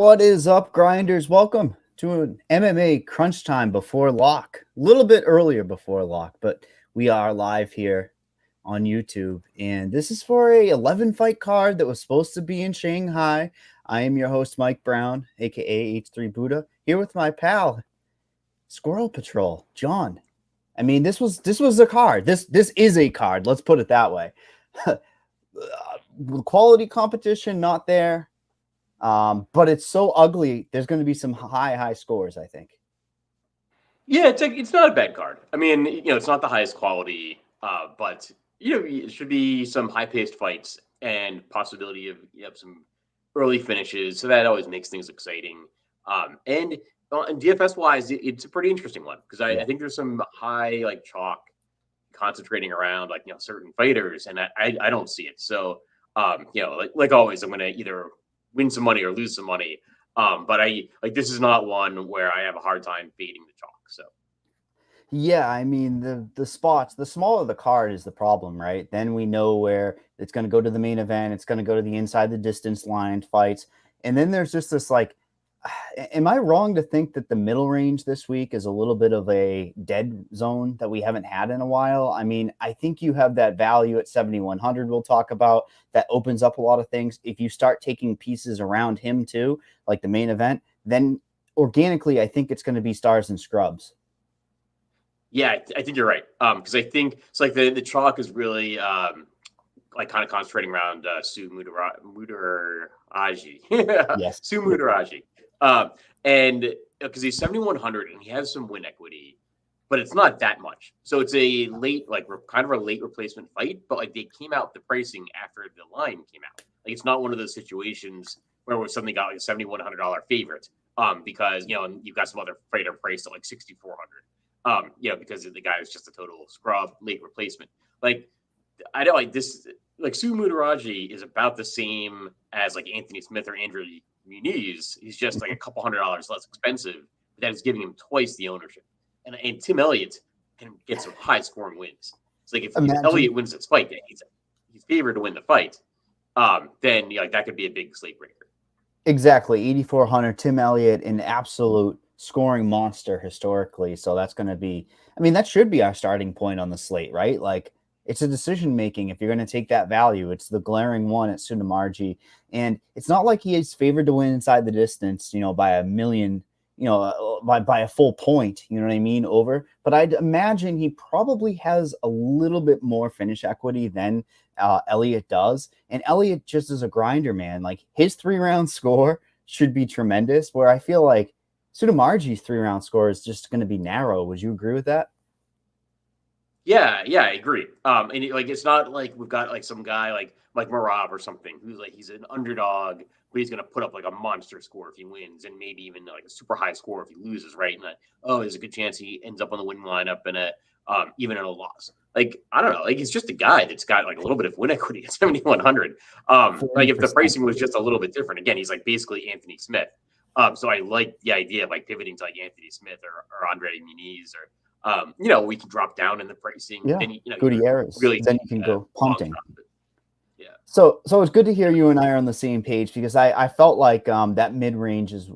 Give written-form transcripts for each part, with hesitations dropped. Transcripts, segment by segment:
What is up, grinders? Welcome to an MMA crunch time before lock. A little bit earlier before lock, but we are live here on YouTube. And this is for a 11 fight card that was supposed to be in Shanghai. I am your host, Mike Brown, aka H3 Buddha, here with my pal, Squirrel Patrol, John. I mean, this was a card. This is a card. Let's put it that way. Quality competition not there. But it's so ugly. There's going to be some high scores, I think. Yeah, it's not a bad card. I mean, it's not the highest quality, but it should be some high-paced fights and possibility of some early finishes. So that always makes things exciting. And DFS wise, it's a pretty interesting one because I think there's some high chalk concentrating around certain fighters, and I don't see it. So like always, I'm going to either win some money or lose some money. But this is not one where I have a hard time fading the chalk. So yeah, I mean the spots, the smaller the card is the problem, right? Then we know where it's going to go to the main event, it's going to go to the inside the distance line fights, and then there's just this am I wrong to think that the middle range this week is a little bit of a dead zone that we haven't had in a while? I mean, I think you have that value at 7,100 we'll talk about that opens up a lot of things. If you start taking pieces around him too, like the main event, then organically, I think it's going to be stars and scrubs. Yeah, I think you're right. Because I think it's the chalk is really kind of concentrating around Su Mutaraji. Yes. Su Mutaraji. And because he's 7,100 and he has some win equity, but it's not that much. So it's a late, kind of a late replacement fight, but they came out the pricing after the line came out. It's not one of those situations where we suddenly got a $7,100 favorite. Because you've got some other fighter priced at 6,400. Because the guy is just a total scrub late replacement. I don't this. Su Mutaraji is about the same as Anthony Smith or Andrew Muniz. He's just a couple $100 less expensive, but that is giving him twice the ownership. And Tim Elliott can get some high scoring wins. It's if Elliott wins this fight, he's favored to win the fight. Then that could be a big slate breaker. Exactly, 8,400. Tim Elliott, an absolute scoring monster historically. So that's going to be, I mean, that should be our starting point on the slate, right? It's a decision making. If you're going to take that value, it's the glaring one at Tsunamarji. And it's not like he is favored to win inside the distance, by a million, by a full point, you know what I mean, over. But I'd imagine he probably has a little bit more finish equity than Elliott does. And Elliott just is a grinder, man. His 3-round score should be tremendous, where I feel like Tsunamarji's 3-round score is just going to be narrow. Would you agree with that? Yeah, I agree. And it's not we've got some guy like Marab or something who's he's an underdog, but he's gonna put up a monster score if he wins, and maybe even a super high score if he loses, right? And there's a good chance he ends up on the winning lineup in even in a loss. I don't know, he's just a guy that's got a little bit of win equity at 7,100. If the pricing was just a little bit different, again, he's basically Anthony Smith. So I like the idea of pivoting to Anthony Smith or Andre Muniz or. We can drop down in the pricing. Yeah, then, Gutierrez. Really then you can go punting. Yeah. So it's good to hear you and I are on the same page, because I felt like that mid range is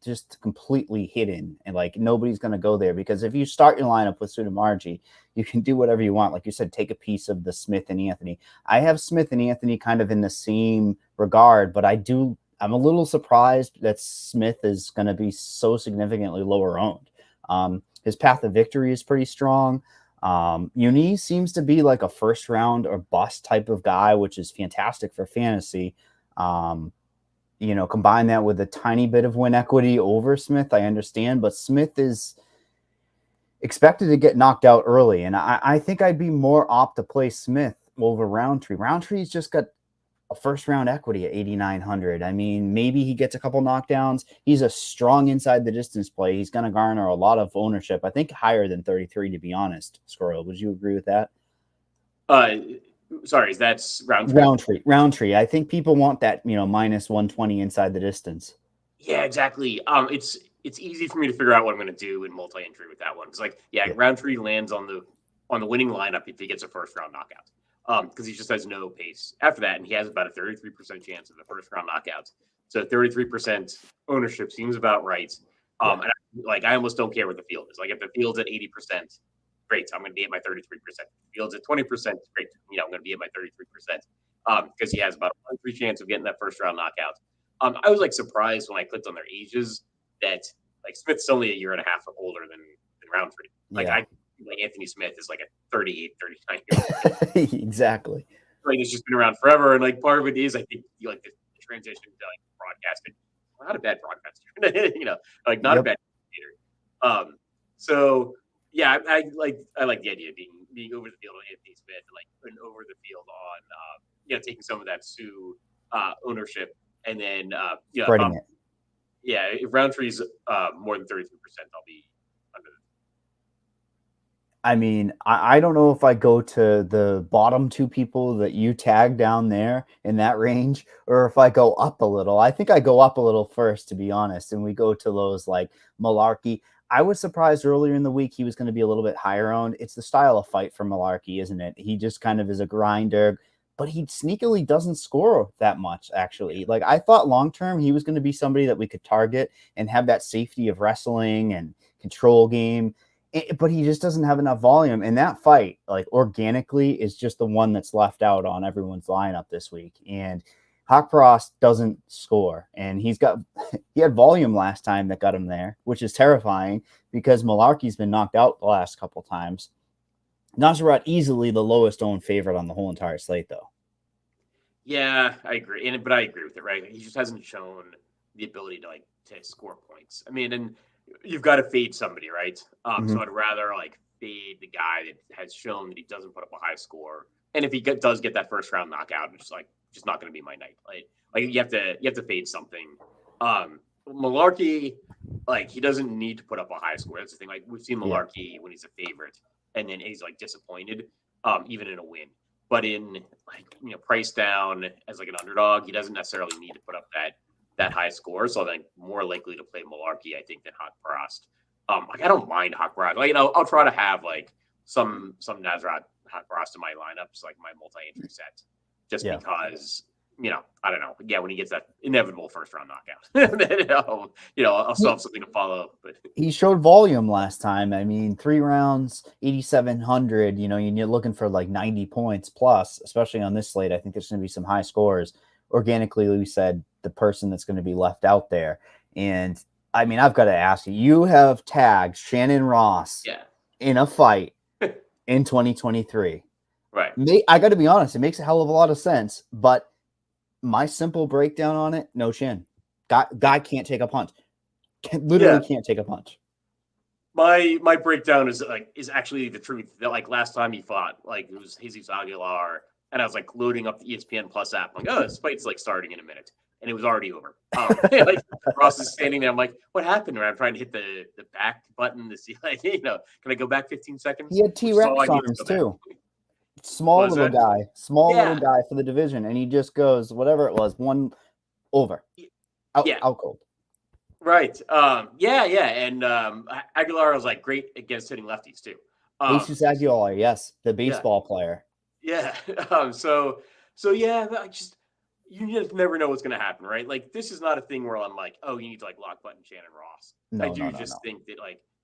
just completely hidden, and nobody's going to go there, because if you start your lineup with Tsunamarji, you can do whatever you want. Like you said, take a piece of the Smith and Anthony. I have Smith and Anthony kind of in the same regard, but I'm a little surprised that Smith is going to be so significantly lower owned. His path of victory is pretty strong. Muniz seems to be a first round or bust type of guy, which is fantastic for fantasy. Combine that with a tiny bit of win equity over Smith, I understand, but Smith is expected to get knocked out early. And I think I'd be more apt to play Smith over Roundtree. Roundtree's just got a first round equity at 8,900. I mean, maybe he gets a couple knockdowns. He's a strong inside the distance play. He's going to garner a lot of ownership. I think higher than 33, to be honest. Squirrel, would you agree with that? Sorry, that's Roundtree. Roundtree. I think people want that, minus 120 inside the distance. Yeah, exactly. It's easy for me to figure out what I'm going to do in multi-entry with that one. It's Roundtree lands on the winning lineup if he gets a first round knockout. Because he just has no pace after that, and he has about a 33% chance of the first round knockouts. So 33% ownership seems about right. And I almost don't care what the field is. Like if the field's at 80%, great. I'm going to be at my 33%. If the field's at 20%, great. I'm going to be at my 33%. Because he has about a 1-3 chance of getting that first round knockout. I was like surprised when I clicked on their ages that like Smith's only a year and a half older than Roundtree. Like like Anthony Smith is like a 38, 39 year old. Exactly. Like it's just been around forever, and like part of it is I think like the transition to like broadcasting. Not a bad broadcaster, like not a bad communicator. So yeah, I like the idea of being over the field on Anthony Smith, and over the field on taking some of that Sue ownership, and then spreading it. Yeah, if Roundtree's more than 33%, I'll be under. I mean, I don't know if I go to the bottom two people that you tag down there in that range, or if I go up a little. I think I go up a little first, to be honest, and we go to those like Malarkey. I was surprised earlier in the week he was going to be a little bit higher owned. It's the style of fight for Malarkey, isn't it? He just kind of is a grinder, but he sneakily doesn't score that much, actually. Like I thought long term he was going to be somebody that we could target and have that safety of wrestling and control game. But he just doesn't have enough volume. And that fight, like organically, is just the one that's left out on everyone's lineup this week. And Haqparast doesn't score. And he had volume last time that got him there, which is terrifying because Malarkey's been knocked out the last couple times. Nasrat easily the lowest owned favorite on the whole entire slate, though. Yeah, I agree. But I agree with it, right? He just hasn't shown the ability to score points. I mean, and you've got to fade somebody, right? So I'd rather fade the guy that has shown that he doesn't put up a high score, and if he does get that first round knockout, it's just not going to be my night. Like you have to fade something. Malarkey, he doesn't need to put up a high score. That's the thing. Like we've seen Malarkey when he's a favorite, and then he's disappointed, even in a win. But in price down as an underdog, he doesn't necessarily need to put up that high score. So I think more likely to play Malarkey, I think, than Haqparast. I don't mind Haqparast. I'll try to have some Nasrat Haqparast in my lineups, my multi-entry set, just because I don't know. Yeah, when he gets that inevitable first round knockout, then I'll still have something to follow. But he showed volume last time. I mean, 3 rounds, 8,700. You're looking for 90 points plus, especially on this slate. I think there's going to be some high scores. Organically, we said the person that's going to be left out there. And I mean, I've got to ask you, you have tagged Shannon Ross in a fight in 2023. Right. I got to be honest, it makes a hell of a lot of sense, but my simple breakdown on it, no chin. Guy can't take a punch. Literally can't take a punch. My breakdown is actually the truth. That last time he fought, it was Jesus Aguilar, and I was loading up the ESPN Plus app. I'm oh, this fight's starting in a minute, and it was already over. Ross is standing there. I'm like, what happened? I'm trying to hit the back button to see, can I go back 15 seconds? He had T-Rex arms too. Small little guy for the division, and he just goes whatever it was, one over, out cold. Right. And Aguilar was great against hitting lefties too. Jesus Aguilar, yes, the baseball player. Yeah. So you just never know what's going to happen, right? This is not a thing where I'm oh, you need to lock button Shannon Ross. I do think that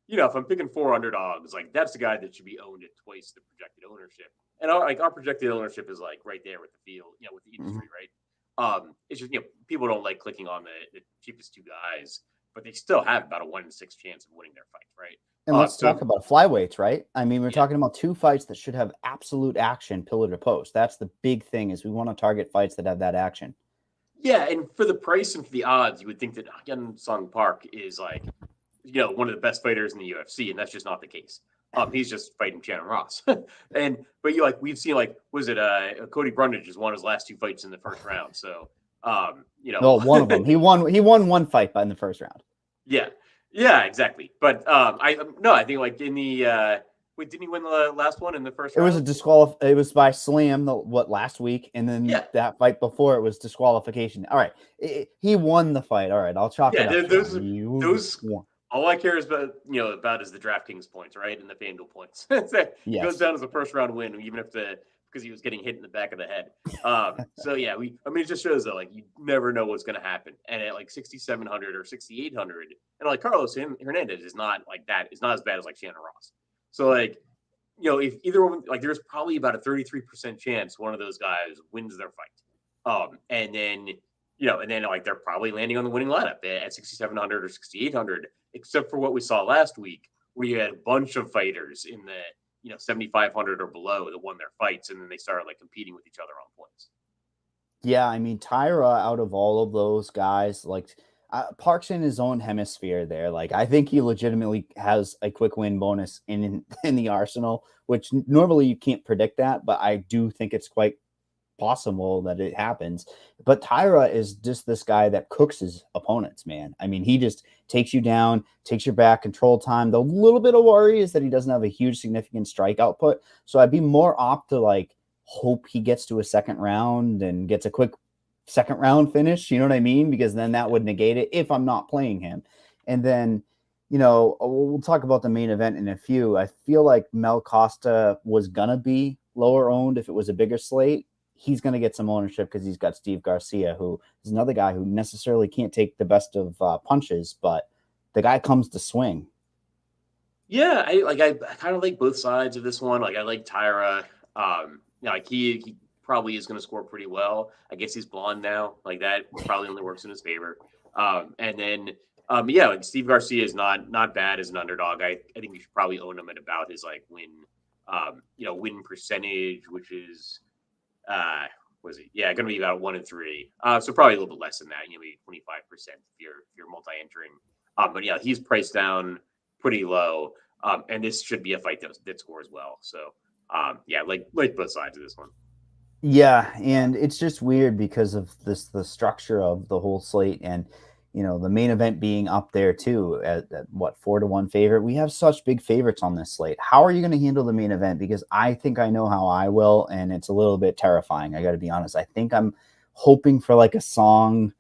if I'm picking 4 underdogs, that's the guy that should be owned at twice the projected ownership. And our projected ownership is right there with the field, with the industry, right? It's just people don't like clicking on the cheapest 2 guys, but they still have about a 1 in 6 chance of winning their fight, right? And let's talk about flyweights, right? I mean, we're talking about 2 fights that should have absolute action, pillar to post. That's the big thing, is we want to target fights that have that action. Yeah, and for the price and for the odds, you would think that Hyun Sung Park is one of the best fighters in the UFC, and that's just not the case. He's just fighting Shannon Ross, but we've seen was it Cody Brundage just won his last 2 fights in the first round, so no, one of them he won 1 fight in the first round. Yeah, exactly. But I think in the didn't he win the last one in the first round? It was it was by slam last week, and then that fight before it was disqualification. All right, he won the fight. All right, I'll chalk it up. Those all I care is about is the DraftKings points, right, and the FanDuel points. It goes down as a first round win, even if the because he was getting hit in the back of the head. So yeah, it just shows that like you never know what's going to happen. And at like 6,700 or 6,800, and like Carlos Hernandez is not like that. It's not as bad as like Shannon Ross. So like, if either one, like there's probably about a 33% chance one of those guys wins their fight. And then like they're probably landing on the winning lineup at 6,700 or 6,800, except for what we saw last week, where you had a bunch of fighters in the 7,500 or below that won their fights, and then they started like competing with each other on points. Yeah, I mean, Tyra, out of all of those guys, like Park's in his own hemisphere there. Like, I think he legitimately has a quick win bonus in the arsenal, which normally you can't predict that, but I do think it's quite possible that it happens. But Tyra is just this guy that cooks his opponents, man. I mean, he just takes you down, takes your back, control time. The little bit of worry is that he doesn't have a huge significant strike output. So I'd be more opt to like hope he gets to a second round and gets a quick second round finish. You know what I mean? Because then that would negate it if I'm not playing him. And then, we'll talk about the main event in a few. I feel like Mel Costa was going to be lower owned if it was a bigger slate. He's going to get some ownership because he's got Steve Garcia, who is another guy who necessarily can't take the best of punches, but the guy comes to swing. Yeah, I kind of like both sides of this one. Like I like Tyra. Like he probably is going to score pretty well. I guess he's blonde now. Like that probably only works in his favor. And then like Steve Garcia is not bad as an underdog. I think you should probably own him at about his like win percentage, which is was it? Yeah, going to be about 1 in 3. So probably a little bit less than that. Maybe 25% if you're multi-entering. But yeah, he's priced down pretty low. And this should be a fight that scores well. So like both sides of this one. Yeah, and it's just weird because of the structure of the whole slate, and the main event being up there too at what 4-1 favorite. We have such big favorites on this slate. How are you going to handle the main event? Because I think I know how I will, and it's a little bit terrifying. I got to be honest. I think I'm hoping for like a Song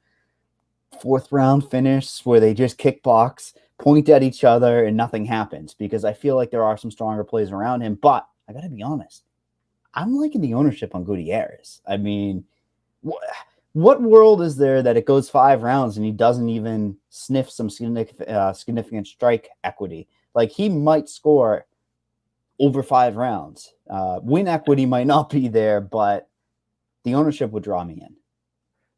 fourth round finish where they just kickbox, point at each other, and nothing happens, because I feel like there are some stronger plays around him. But I got to be honest, I'm liking the ownership on Gutierrez. I mean, what world is there that it goes 5 rounds and he doesn't even sniff some significant strike equity? Like, he might score over 5 rounds. Win equity might not be there, but the ownership would draw me in.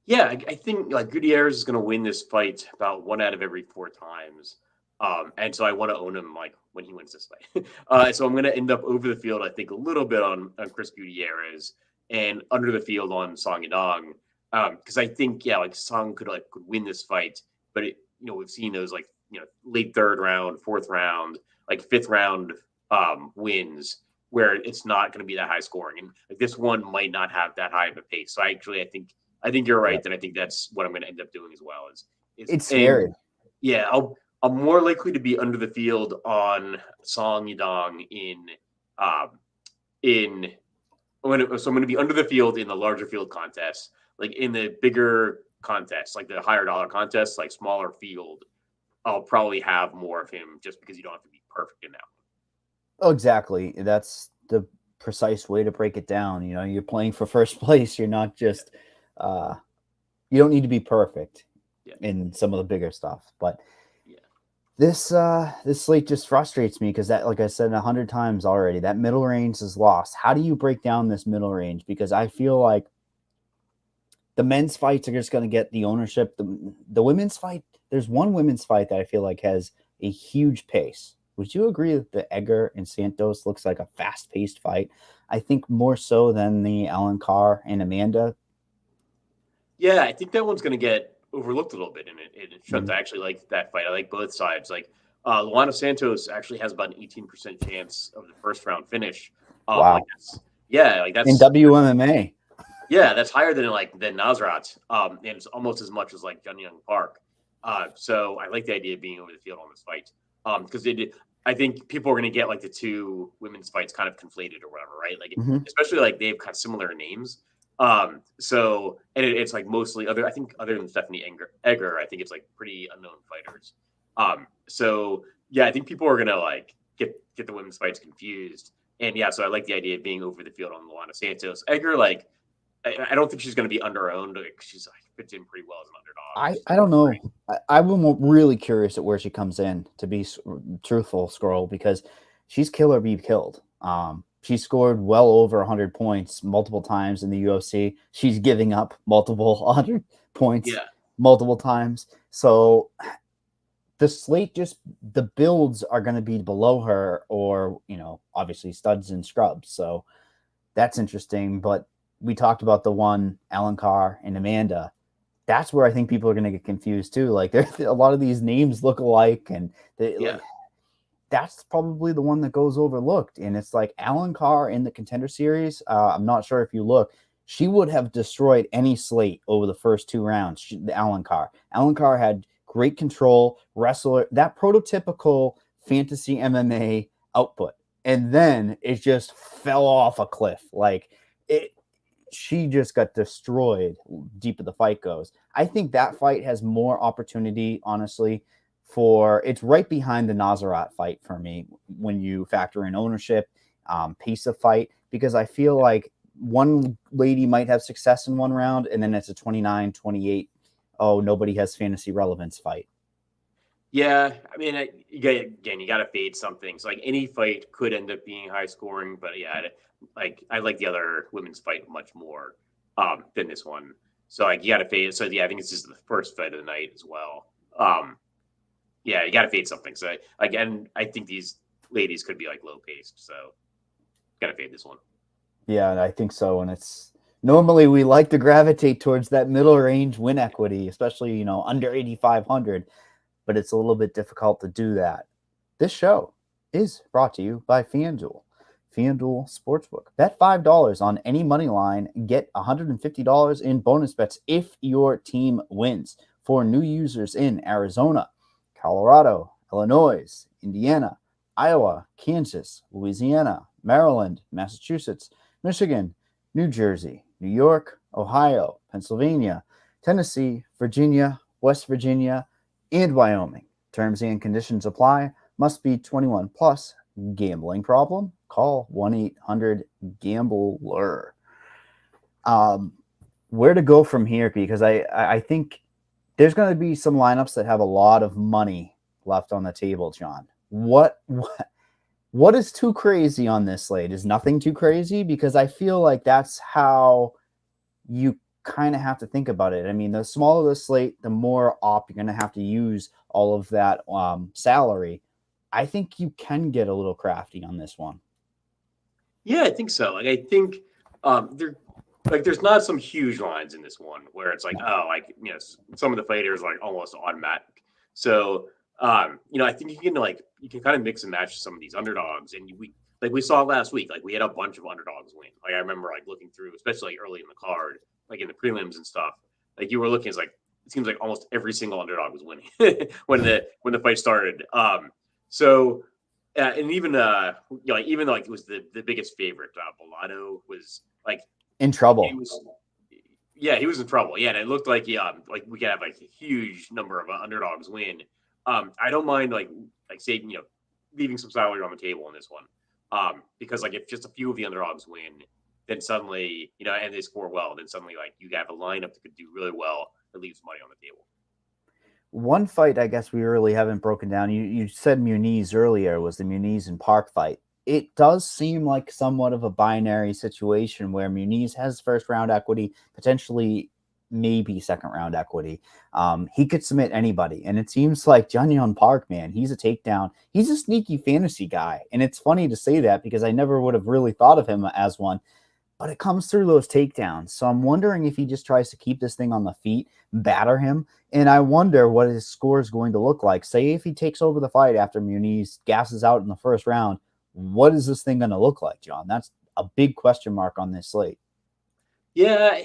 Yeah, I think like Gutierrez is going to win this fight about 1 out of every 4 times. And so I want to own him like when he wins this fight. So I'm going to end up over the field, I think, a little bit on Chris Gutierrez and under the field on Song Yadong. Because I think, like Song could win this fight, but we've seen those like, late 3rd round, 4th round, like 5th round wins where it's not going to be that high scoring. And like this one might not have that high of a pace. So I think you're right. And I think that's what I'm going to end up doing as well. It's scary. Yeah, I'm more likely to be under the field on Song Yadong so I'm going to be under the field in the larger field contests, like in the bigger contests, like the higher dollar contests, like smaller field. I'll probably have more of him just because you don't have to be perfect in that one. Oh, exactly. That's the precise way to break it down. You're playing for first place. You're not just you don't need to be perfect in some of the bigger stuff, but this slate just frustrates me because that, like I said 100 times already, that middle range is lost. How do you break down this middle range? Because I feel like the men's fights are just going to get the ownership. The women's fight, there's one women's fight that I feel like has a huge pace. Would you agree that the Egger and Santos looks like a fast-paced fight? I think more so than the Alan Carr and Amanda. Yeah, I think that one's going to get overlooked a little bit, and it shouldn't. I actually like that fight. I like both sides. Like Luana Santos actually has about an 18% chance of the first round finish. Wow. That's in WMMA. Yeah, that's higher than Nasrat. And it's almost as much as like Jun Young Park. So I like the idea of being over the field on this fight. Because I think people are going to get like the 2 women's fights kind of conflated or whatever, right? Like especially like they have kind of similar names. So and it's like mostly other than Stephanie Egger, I think it's like pretty unknown fighters. So yeah, I think people are gonna like get the women's fights confused. And yeah, so I like the idea of being over the field on Luana Santos. Edgar, like, I don't think she's going to be under-owned. Like, she's like, fits in pretty well as an underdog. I don't know. I'm really curious at where she comes in, to be truthful, Scroll, because she's kill or be killed. She scored well over 100 points multiple times in the UFC. She's giving up multiple 100 points multiple times. So the slate, just the builds are going to be below her, or, you know, obviously studs and scrubs. So that's interesting. But we talked about the one, Alan Carr and Amanda. That's where I think people are going to get confused too. Like, there's a lot of these names look alike, and like, that's probably the one that goes overlooked. And it's like Alan Carr in the Contender Series. I'm not sure if you look, she would have destroyed any slate over the first 2 rounds. Alan Carr had great control, wrestler, that prototypical fantasy MMA output. And then it just fell off a cliff. Like, she just got destroyed deep as the fight goes. I think that fight has more opportunity, honestly, it's right behind the Nazarat fight for me when you factor in ownership, pace of fight, because I feel like one lady might have success in one round, and then it's a 29-28, oh, nobody has fantasy relevance fight. Yeah, I mean, again, you got to fade something. So, like, any fight could end up being high scoring, but yeah, like, I like the other women's fight much more than this one. So, like, you got to fade. So, yeah, I think it's just the first fight of the night as well. Yeah, you got to fade something. So, again, I think these ladies could be like low paced. So, got to fade this one. Yeah, I think so. And it's normally we like to gravitate towards that middle range win equity, especially, you know, under 8,500. But it's a little bit difficult to do that. This show is brought to you by FanDuel. FanDuel Sportsbook. Bet $5 on any money line. Get $150 in bonus bets if your team wins. For new users in Arizona, Colorado, Illinois, Indiana, Iowa, Kansas, Louisiana, Maryland, Massachusetts, Michigan, New Jersey, New York, Ohio, Pennsylvania, Tennessee, Virginia, West Virginia, and Wyoming. Terms and conditions apply. Must be 21 plus. Gambling problem? Call 1-800-GAMBLER. Where to go from here? Because I think there's going to be some lineups that have a lot of money left on the table, John. What is too crazy on this slate? Is nothing too crazy? Because I feel like that's how you kind of have to think about it. I mean, the smaller the slate, the more op you're going to have to use all of that salary. I think you can get a little crafty on this one. Yeah, I think so. Like, I think there's not some huge lines in this one where it's like, oh, like, you know, some of the fighters like almost automatic. So, you know, I think you can kind of mix and match some of these underdogs, and we saw last week, like, we had a bunch of underdogs win. Like, I remember like looking through, especially early in the card, like in the prelims and stuff. Like, you were looking, it's like it seems like almost every single underdog was winning when the fight started. So. And even you know, like, even though like it was the biggest favorite, Bellotto was like in trouble. He was in trouble. Yeah, and it looked like like we could have like a huge number of underdogs win. I don't mind like saving, you know, leaving some salary on the table in this one, because like if just a few of the underdogs win, then suddenly, you know, and they score well, then suddenly like you have a lineup that could do really well that leaves money on the table. One fight I guess we really haven't broken down. You said Muniz earlier, was the Muniz and Park fight. It does seem like somewhat of a binary situation where Muniz has first round equity, potentially maybe second round equity. He could submit anybody. And it seems like Jun Park, man, he's a takedown. He's a sneaky fantasy guy. And it's funny to say that because I never would have really thought of him as one. But it comes through those takedowns. So I'm wondering if he just tries to keep this thing on the feet, batter him. And I wonder what his score is going to look like. Say if he takes over the fight after Muniz gasses out in the first round, what is this thing going to look like, John? That's a big question mark on this slate. Yeah,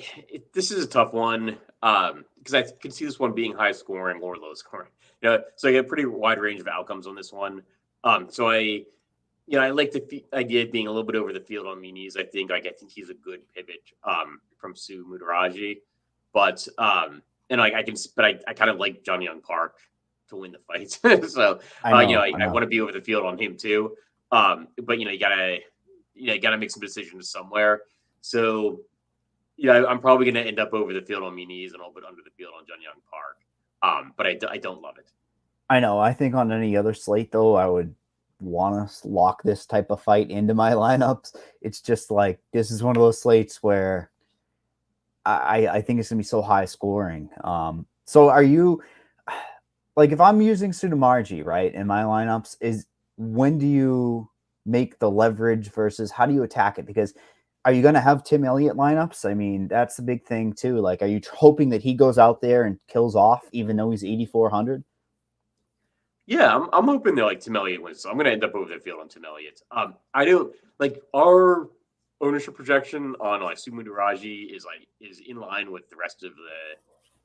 this is a tough one because I can see this one being high scoring or low scoring. You know, so I get a pretty wide range of outcomes on this one. So I like the idea of being a little bit over the field on Muniz. I think he's a good pivot from Sue Mutaraji, but I kind of like Jun Park to win the fight. So I want to be over the field on him too. But you know, you gotta you got to make some decisions somewhere. So, yeah, I'm probably going to end up over the field on Muniz and a little bit under the field on Jun Young Park. But I don't love it. I know. I think on any other slate, though, I would want to lock this type of fight into my lineups. It's just like this is one of those slates where I think it's going to be so high scoring. So are you like if I'm using Sudamarji, right, in my lineups, when do you make the leverage versus how do you attack it? Because are you going to have Tim Elliott lineups? I mean, that's the big thing too. Like, are you hoping that he goes out there and kills off even though he's 8,400? Yeah, I'm hoping that like Tim Elliott wins. So I'm going to end up over the field on Tim Elliott. I don't like our ownership projection on like Sumudaraji is in line with the rest of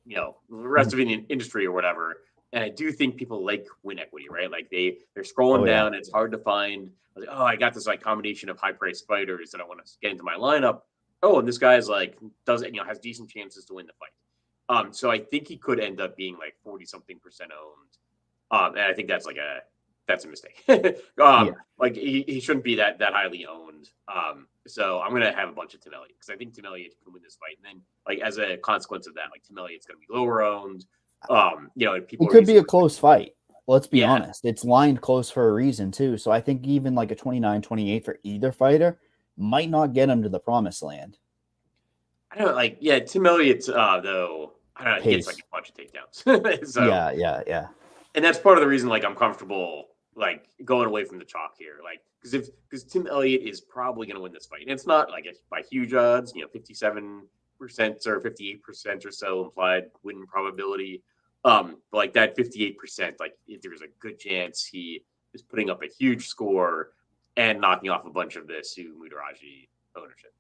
the rest of the industry or whatever. And I do think people like win equity, right? Like they're scrolling down. It's hard to find. Like, oh, I got this like combination of high priced fighters that I want to get into my lineup. Oh, and this guy's like has decent chances to win the fight. So I think he could end up being like 40-something% owned. And I think that's a mistake. Like he shouldn't be that highly owned. So I'm gonna have a bunch of Tim Elliott because I think Tim Elliott can win this fight. And then like as a consequence of that, like Tim Elliott's gonna be lower owned. People it could be a close fight. Let's be honest. It's lined close for a reason too. So I think even like a 29-28 for either fighter might not get him to the promised land. I don't like, Tim Elliott, though, I don't know, he gets like a bunch of takedowns. So, yeah. And that's part of the reason like I'm comfortable like going away from the chalk here. Like because Tim Elliott is probably gonna win this fight. And it's not like by huge odds, 57% or 58% or so implied win probability. But like that 58%, like there's a good chance he is putting up a huge score and knocking off a bunch of the Sue Mudaraji ownership.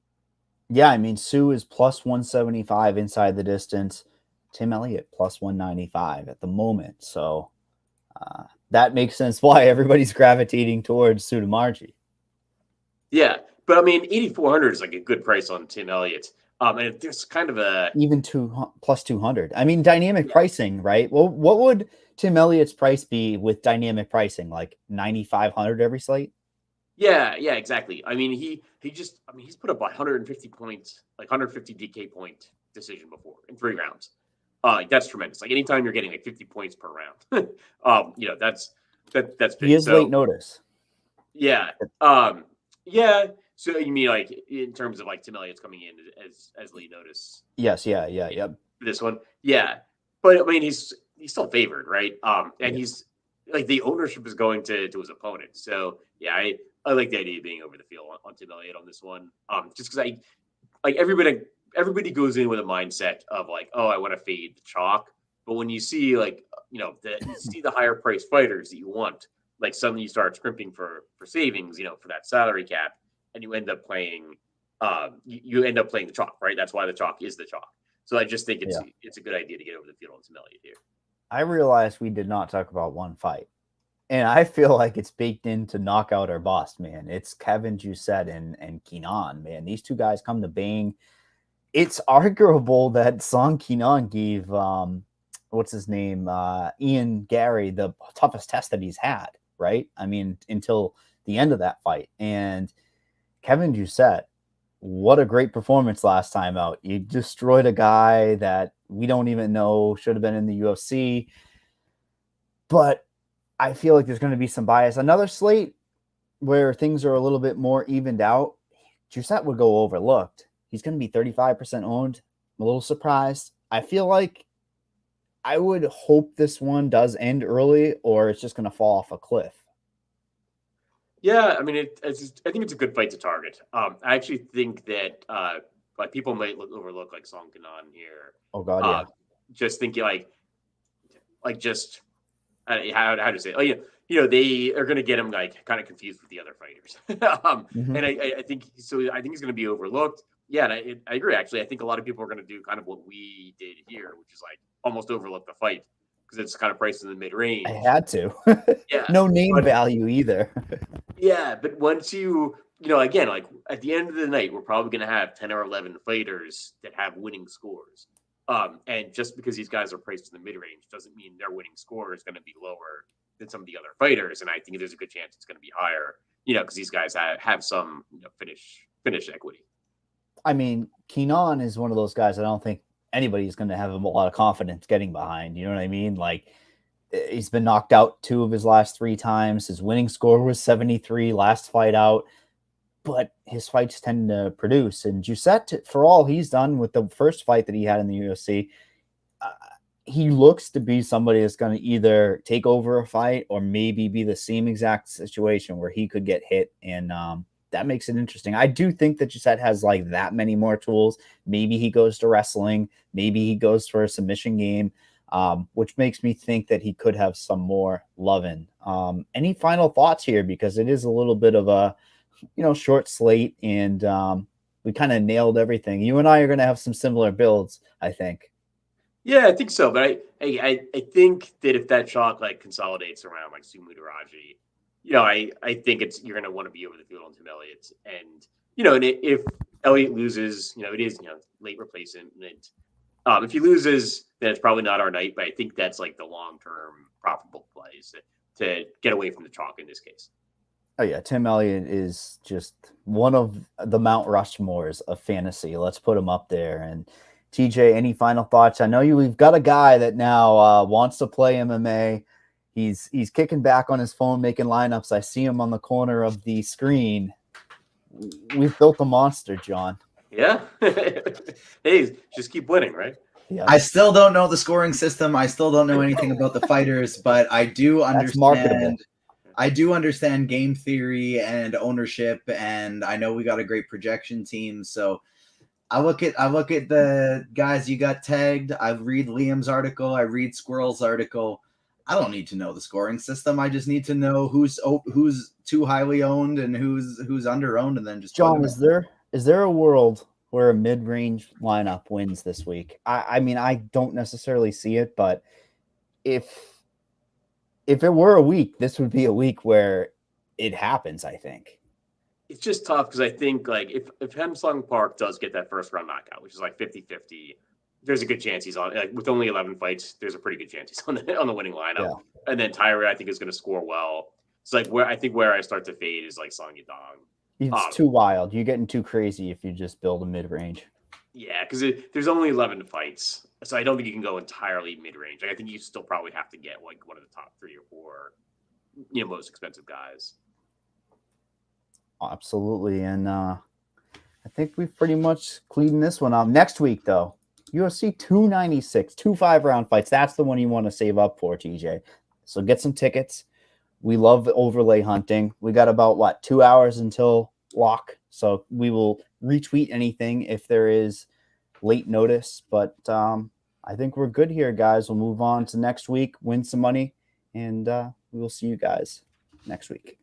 Yeah, I mean, Sue is plus 175 inside the distance. Tim Elliott plus 195 at the moment. So that makes sense why everybody's gravitating towards Sudamarji. Yeah, but I mean, 8,400 is like a good price on Tim Elliott. And there's kind of a even plus 200. I mean, dynamic pricing, right? Well, what would Tim Elliott's price be with dynamic pricing? Like 9,500 every slate? Yeah, exactly. I mean, he's put up 150 points, like 150 DK point decision before in 3 rounds. That's tremendous. Like anytime you're getting like 50 points per round, that's big. He is late notice. Yeah. Yeah. So you mean like in terms of like Tim Elliott's coming in as late notice? Yes. Yeah. This one. Yeah. But I mean, he's still favored, right? And he's like the ownership is going to his opponent. So yeah, I like the idea of being over the field on Tim Elliott on this one. Just because everybody goes in with a mindset of like, oh, I want to fade the chalk. But when you see like, you see the higher priced fighters that you want, like suddenly you start scrimping for savings, for that salary cap, and you end up playing, the chalk, right? That's why the chalk is the chalk. So I just think it's a good idea to get over the field on Tim Elliott here. I realized we did not talk about one fight. And I feel like it's baked in to knock out our boss, man. It's Kevin Jousset and Kenan, man. These two guys come to bang. It's arguable that Song Kenan gave, what's his name, Ian Gary, the toughest test that he's had, right? I mean, until the end of that fight. And Kevin Jousset, what a great performance last time out. You destroyed a guy that we don't even know should have been in the UFC. But I feel like there's going to be some bias. Another slate where things are a little bit more evened out, Jousset would go overlooked. He's going to be 35% owned. I'm a little surprised. I feel like I would hope this one does end early or it's just going to fall off a cliff. Yeah, I mean, I think it's a good fight to target. I actually think that like people might overlook like Song Kenan here. Oh God, yeah. Just thinking like just how to say it? They are going to get him like kind of confused with the other fighters. And I think so. I think he's going to be overlooked. Yeah, and I agree. Actually, I think a lot of people are going to do kind of what we did here, which is like almost overlook the fight because it's kind of priced in the mid range. I had to. Yeah, no name value either. Yeah, but once again, like at the end of the night, we're probably going to have 10 or 11 fighters that have winning scores. And just because these guys are priced in the mid range doesn't mean their winning score is going to be lower than some of the other fighters. And I think there's a good chance it's going to be higher. because these guys have some finish equity. I mean, Keenan is one of those guys I don't think anybody's going to have a lot of confidence getting behind. You know what I mean? Like, he's been knocked out 2 of his last 3 times. His winning score was 73 last fight out, but his fights tend to produce. And Giuseppe, for all he's done with the first fight that he had in the UFC, he looks to be somebody that's going to either take over a fight or maybe be the same exact situation where he could get hit. And that makes it interesting. I do think that Giuseppe has like that many more tools. Maybe he goes to wrestling. Maybe he goes for a submission game, which makes me think that he could have some more loving. Any final thoughts here? Because it is a little bit of a, short slate, and we kind of nailed everything. You and I are going to have some similar builds, I think. Yeah, I think so. But I think that if that chalk like consolidates around like Sumu Daraji, I think you're going to want to be over the field on Tim Elliott. And, and if Elliott loses, it is, late replacement. If he loses, then it's probably not our night. But I think that's like the long-term profitable plays to get away from the chalk in this case. Oh, yeah. Tim Elliott is just one of the Mount Rushmores of fantasy. Let's put him up there. And TJ, any final thoughts? I know we've got a guy that now wants to play MMA. He's kicking back on his phone, making lineups. I see him on the corner of the screen. We've built a monster, John. Yeah. Hey, just keep winning, right? Yeah. I still don't know the scoring system. I still don't know anything about the fighters, but I do understand. I do understand game theory and ownership, and I know we got a great projection team. So I look at the guys you got tagged. I read Liam's article. I read Squirrel's article. I don't need to know the scoring system. I just need to know who's too highly owned and who's under owned, and then just John, is there a world where a mid-range lineup wins this week? I mean, I don't necessarily see it, but if it were a week, this would be a week where it happens, I think. It's just tough because I think like if Hemsung Park does get that first round knockout, which is like 50-50, there's a good chance he's on. Like with only 11 fights, there's a pretty good chance he's on the winning lineup. Yeah. And then Tyra, I think, is going to score well. It's like where I start to fade is like Song Yadong. It's too wild. You're getting too crazy if you just build a mid-range. Yeah, because there's only 11 fights, so I don't think you can go entirely mid-range. Like, I think you still probably have to get like one of the top 3 or 4, most expensive guys. Absolutely, and I think we've pretty much cleaned this one up. Next week, though, UFC 296, 2 5-round fights. That's the one you want to save up for, TJ. So get some tickets. We love the overlay hunting. We got about 2 hours until lock, so we will retweet anything if there is late notice. But I think we're good here, guys. We'll move on to next week, win some money, and we will see you guys next week.